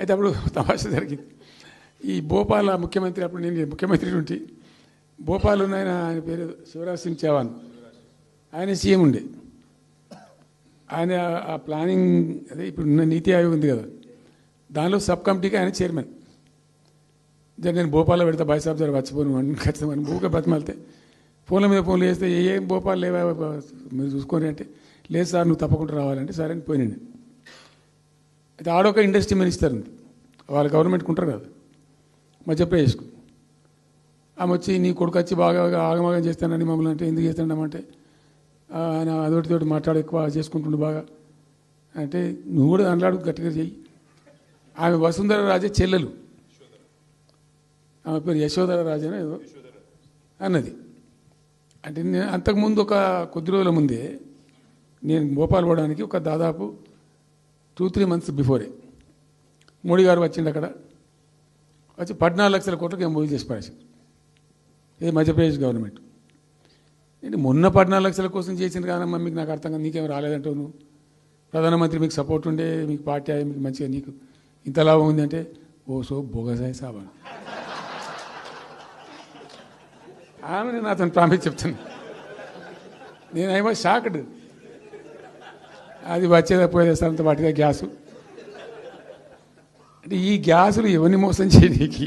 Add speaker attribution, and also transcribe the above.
Speaker 1: అయితే అప్పుడు తమాషా జరిగింది. ఈ భోపాల్ ముఖ్యమంత్రి, అప్పుడు నేను ముఖ్యమంత్రి ఉంటే, భోపాల్ ఆయన పేరు శివరాజ్ సింగ్ చౌహాన్, ఆయన సీఎం ఉండే. ఆయన ఆ ప్లానింగ్ అదే ఇప్పుడు నీతి ఆయోగ్ ఉంది కదా, దానిలో సబ్ కమిటీకి ఆయన చైర్మన్. నేను భోపాల్లో పెడతా బాయ్సాబ్ జర వచ్చిపోను అని ఖచ్చితంగా ఊరికే బతిమాలితే ఫోన్ల మీద ఫోన్లు చేస్తే ఏం భోపాల్ లేవా మీరు చూసుకొని అంటే, లేదు సార్ నువ్వు తప్పకుండా రావాలంటే సరే అని పోయినండి. అయితే ఆడొక ఇండస్ట్రీ మినిస్టర్ ఉంది, వాళ్ళ గవర్నమెంట్కి ఉంటారు కదా మధ్యప్రదేశ్కు. ఆమె వచ్చి నీ కొడుకు వచ్చి బాగా ఆగమాగం చేస్తానని మమ్మల్ని అంటే, ఎందుకు చేస్తాడమంటే ఆయన అదొకటితోటి మాట్లాడి ఎక్కువ చేసుకుంటుండు బాగా అంటే, నువ్వు కూడా అనలాడు గట్టిగా చెయ్యి. ఆమె వసుంధర రాజే చెల్లెలు, ఆమె పేరు యశోధర రాజేనా ఏదో అన్నది. అంటే నేను అంతకుముందు ఒక కొద్ది రోజుల ముందే నేను భోపాల్ పోవడానికి ఒక దాదాపు 2-3 months బిఫోరే మోడీ గారు వచ్చిండు. అక్కడ వచ్చి 14 లక్షల కోట్లకు ఏం చేసి పడేసారు ఇది మధ్యప్రదేశ్ గవర్నమెంట్. నేను మొన్న 14 లక్షల కోసం చేసిన కాదమ్మా, మీకు నాకు అర్థం కాదు, నీకేం రాలేదంటావు నువ్వు, ప్రధానమంత్రి మీకు సపోర్ట్ ఉండే, మీకు పార్టీ మీకు మంచిగా నీకు ఇంత లాభం ఉంది అంటే, ఓ సో బోగసాయి సాబా ఆమె నేను అతను ప్రామిస్ చెప్తాను. నేను ఐ షాక్డ్. అది వచ్చేదా పోయేదంత వాటిగా గ్యాసు అంటే, ఈ గ్యాసులు ఎవరిని మోసం చేయడానికి